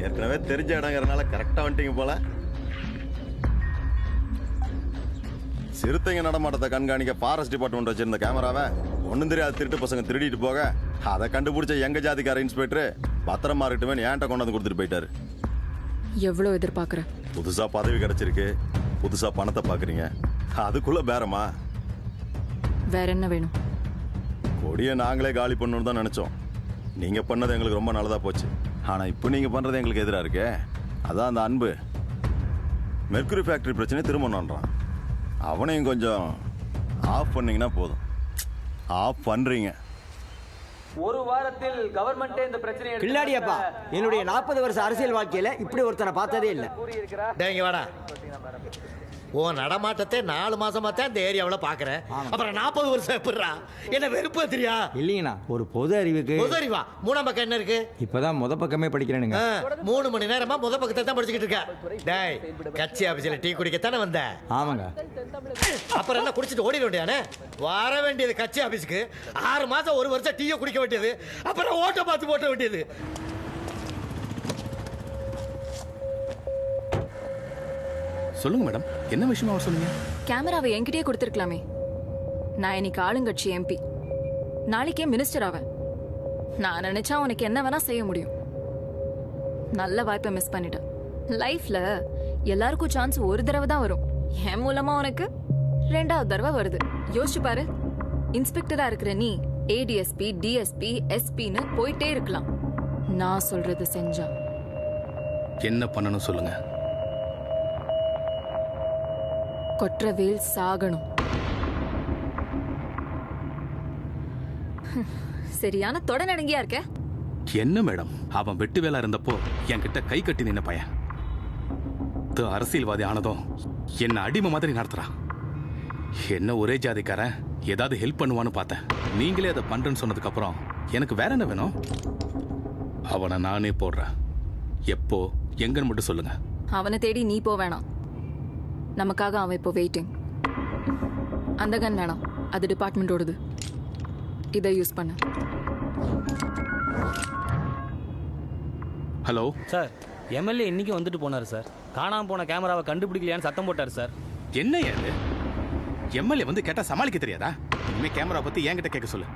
ஏற்கனவே தெரிஞ்ச இடங்கிறனால கரெக்டா வந்துட்டீங்க போல. சிறுத்தைங்க நடமாட்டத்தை கண்காணிக்க ஃபாரஸ்ட் டிபார்ட்மெண்ட் வச்சிருந்த கேமராவை ஒன்னும் தெரியாது திருட்டு பசங்க திருடிட்டு போக அதை கண்டுபிடிச்ச எங்க ஜாதிக்கார இன்ஸ்பெக்டர் பத்திரமா இருக்கட்டுமே என்கிட்ட கொண்டு வந்து கொடுத்துட்டு போயிட்டாரு. எவ்வளவு எதிர்பார்க்கற? புதுசா பதவி கிடைச்சிருக்கு, புதுசா பணத்தை பாக்குறீங்க, அதுக்குள்ள பேரமா? வேற என்ன வேணும்? கொடியை நாங்களே காலி பண்ணணும்னு தான் நினைச்சோம். நீங்க பண்ணது எங்களுக்கு ரொம்ப நல்லதா போச்சு. ஆனா இப்போ நீங்க பண்றது எங்களுக்கு எதிராக இருக்கே. அதான் அந்த அன்பு மெர்க்குரி ஃபேக்டரி பிரச்சனை திரும்ப நன்றான். அவனையும் கொஞ்சம் ஆஃப் பண்ணீங்கன்னா போதும். ஆஃப் பண்றீங்க. ஒரு வாரத்தில் கவர்மெண்டே இந்த பிரச்சனையை கில்லாடியப்பா, என்னுடைய 40 வருஷ அரசியல் வாழ்க்கையில இப்படி ஒருத்தனை பார்த்ததே இல்லை. டேங்க வாடா, உன் நடமாட்டத்தை 4 மாசமா தான் இந்த ஏரியாவில் பாக்குறேன். அப்புறம் 40 வருஷம் எப்படிறா? என்ன வெறுப்பு தெரியா? இல்லைங்கண்ணா, ஒரு பொது அறிவுக்கு. பொது அறிவா? 3ஆம் பக்கம் என்ன இருக்கு? இப்பதான் பக்கமே படிக்கிறேனுங்க. 3 மணி நேரமா பக்கத்தை தான் படிச்சுக்கிட்டு இருக்க. டேய், கட்சி ஆபீஸ்ல டீ குடிக்கத்தானே வந்த? ஆமாங்க. அப்புறம் என்ன குடிச்சிட்டு ஓடிட வேண்டியானே? வர வேண்டியது கட்சி ஆபீஸ்க்கு 6 மாசம் 1 வருஷம் டீயை குடிக்க வேண்டியது, அப்புறம் ஓட்ட பார்த்து போட்ட வேண்டியது. சொல்லுங்க மேடம், என்ன விஷயமா அவர் சொன்னீங்க? கேமராவை என்கிட்டயே கொடுத்துருக்கலாமே. நான் இன்னைக்கு ஆளுங்கட்சி எம்பி, நாளைக்கே மினிஸ்டர் ஆவேன். நான் நினைச்சா உனக்கு என்ன வேணா செய்ய முடியும். நல்ல வாய்ப்பை மிஸ் பண்ணிட்டேன். லைஃப்ல எல்லாருக்கும் சான்ஸ் ஒரு தடவை தான் வரும். என் மூலமா உனக்கு 2வது தடவை வருது. யோசிச்சு பாரு. இன்ஸ்பெக்டரா இருக்கிற நீ ஏடிஎஸ்பி, டிஎஸ்பி, எஸ்பின்னு போயிட்டே இருக்கலாம். நான் சொல்றது செஞ்சா. என்ன பண்ணணும் சொல்லுங்க. கொற்றவேல் சாகணும். சரியான தொட நடுங்கியா இருக்க. என்ன மேடம், அவன் வெட்டு வேலை இருந்தப்போ என்கிட்ட கை கட்டி நின்ன பையன் அரசியல்வாதி ஆனதும் என்ன அடிமை மாதிரி நடத்துறான். என்ன ஒரே ஜாதிக்காரன், ஏதாவது ஹெல்ப் பண்ணுவான்னு பார்த்தேன். நீங்களே அதை பண்றேன்னு சொன்னதுக்கு அப்புறம் எனக்கு வேற என்ன வேணும்? அவனை நானே போடுறேன். எப்போ எங்கன்னு மட்டும் சொல்லுங்க. அவனை தேடி நீ போ வேணாம். நமக்காக அவன் இப்போ வெயிட்டிங். அந்த கன் வேணாம், அது டிபார்ட்மெண்டோடது. இதை யூஸ் பண்ண. ஹலோ சார், எம்எல்ஏ இன்னைக்கு வந்துட்டு போனார் சார். காணாம போன கேமராவை கண்டுபிடிக்கலையான்னு சத்தம் போட்டார் சார். என்ன ஏது? எம்எல்ஏ வந்து கேட்டா சமாளிக்க தெரியாதா? இனிமே கேமரா பத்தி என்கிட்ட கேட்க சொல்லு.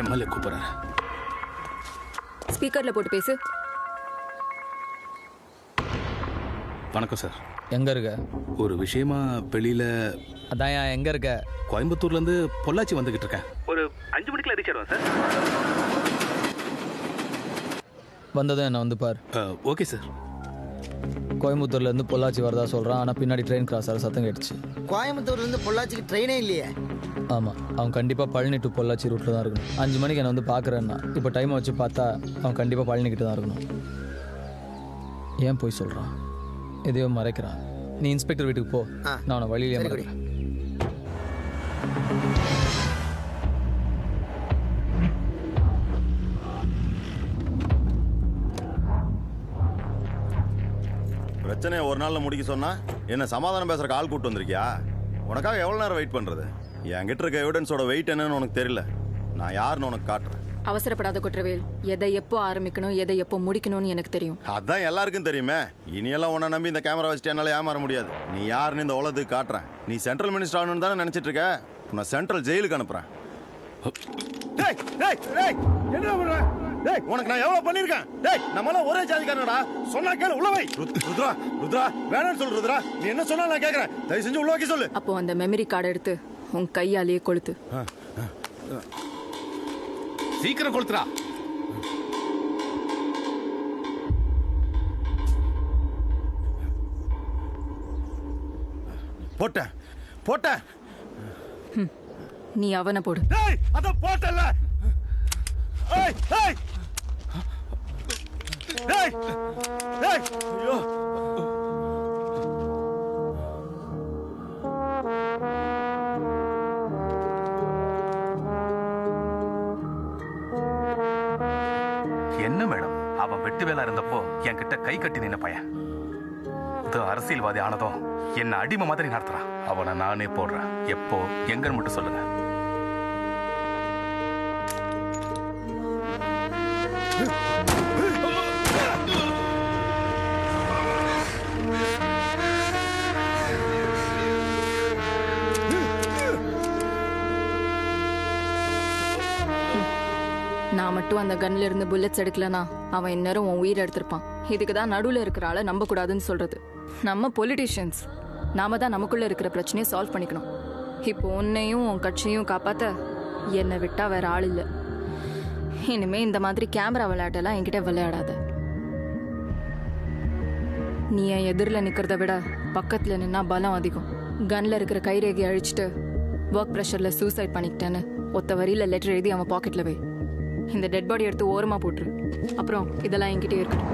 எம்எல்ஏ கூப்பிடுறாரு. ஸ்பீக்கர்ல போட்டு பேசு. வணக்கம் சார். எங்க இருக்க? ஒரு விஷயமா வெளியில. அதான் எங்க இருக்க? கோயம்புத்தூர்ல இருந்து பொள்ளாச்சி வந்துகிட்டு இருக்கேன். ஒரு 5 மணிக்குள்ள ரீச் ஆயிடுவேன் சார். வந்ததும் என்ன வந்து பார். Okay sir. கோயம்புத்தூர்ல இருந்து பொள்ளாச்சி வரதா சொல்றான். ஆனா பின்னாடி ட்ரெயின் கிராஸ் ஆகிற சத்தம் கேட்டுச்சு. கோயம்புத்தூர்ல இருந்து பொள்ளாச்சிக்கு ட்ரெயினே இல்லையே. ஆமா, அவன் கண்டிப்பா பழனி டு பொள்ளாச்சி ரூட்ல தான் இருக்கணும். 5 மணிக்கு என்ன வந்து பாக்குறேன்னா இப்போ டைமை வச்சு பார்த்தா அவன் கண்டிப்பா பழனிக்கிட்ட தான் இருக்கணும். ஏன் போய் சொல்றான்? எதையோ மறைக்கிறான். நீ இன்ஸ்பெக்டர் வீட்டுக்கு போ, நான் அவனை வழியிலே மறைக்கிறேன். பிரச்சனையை ஒரு நாள்ல முடிக்க சொன்னா என்ன சமாதானம் பேசுறக்கு ஆள் கூட்டு வந்திருக்கியா? உனக்காக எவ்வளவு நேரம் வெயிட் பண்றது? என்கிட்ட இருக்க எவிடன்ஸோட வெயிட் என்னன்னு உனக்கு தெரியல. நான் யாருன்னு உனக்கு காட்டுறேன். அவசரப்படாத கொற்றவேல். எதை எப்போ ஆரம்பிக்கணும், எதை எப்போ முடிக்கணும்னு எனக்கு தெரியும். அதான் எல்லாருக்கும் தெரியுமே. இனியெல்லாம் உன்னை நம்பி இந்த கேமரா வச்சுட்டு என்னால ஏமாற முடியாது. நீ யாருன்னு இந்த உலகத்துக்கு காட்டுறேன். நீ சென்ட்ரல் மினிஸ்டர் ஆகணும்னு தானே நினைச்சிட்டு இருக்க. நான் சென்ட்ரல் ஜெயிலுக்கு அனுப்புறேன். உனக்கு நான் எவ்வளவு பண்ணிருக்கேன்? நம்மள ஒரே ஜாதிக்காரனடா. சொன்னா கேளு, உள்ள வை. ருத்ரா, ருத்ரா, வேணாம்னு சொல்லு. ருத்ரா, நீ என்ன சொன்னாலும் நான் கேக்குறேன். தயவு செஞ்சு உள்ள வைக்க சொல்லு. அப்போ அந்த மெமரி கார்டை எடுத்து உன் கையாலேயே கொளுத்து. சீக்கிரம் கொளுத்துறா. போட்டேன், போட்டேன். நீ அவனை போடு. அத போட்டல. ஏய், ஏய். ஏய், ஏய். ஐயோ. என்ன மேடம், அவன் வெட்டு வேலை இருந்தப்போ என்கிட்ட கை கட்டி நின்ன பையன் அரசியல்வாதி ஆனதும் என்ன அடிமை மாதிரி நடத்துறான். அவனை நானே போடுறேன். எப்போ எங்கன்னு மட்டும் சொல்லுங்க. நான் மட்டும் அந்த கன்ல இருந்து புல்லட்ஸ் எடுக்கலனா அவன் இந்நேரம் உன் உயிரை எடுத்திருப்பான். இதுக்கு தான் நடுவில் இருக்கிற ஆளை நம்ப கூடாதுன்னு சொல்றது. நம்ம பொலிட்டீஷியன்ஸ் நாம தான் நமக்குள்ள இருக்கிற பிரச்சனையை சால்வ் பண்ணிக்கணும். இப்போ உன்னையும் உன் கட்சியும் காப்பாத்த என்னை விட்டா வேற ஆள் இல்லை. இனிமே இந்த மாதிரி கேமரா விளையாட்டெல்லாம் என்கிட்ட விளையாடாத. நீ என் எதிரில் நிக்கிறத விட பக்கத்துல நின்னா பலம் அதிகம். கன்ல இருக்கிற கைரேகை அழிச்சிட்டு ஒர்க் ப்ரெஷர்ல சூசைட் பண்ணிக்கிட்டேன்னு ஒத்த வரியில லெட்டர் எழுதி அவன் பாக்கெட்ல வை. இந்த டெட் பாடி எடுத்து ஓரமா போட்டுரு. அப்புறம் இதெல்லாம் என்கிட்டயே இருக்கட்டும்.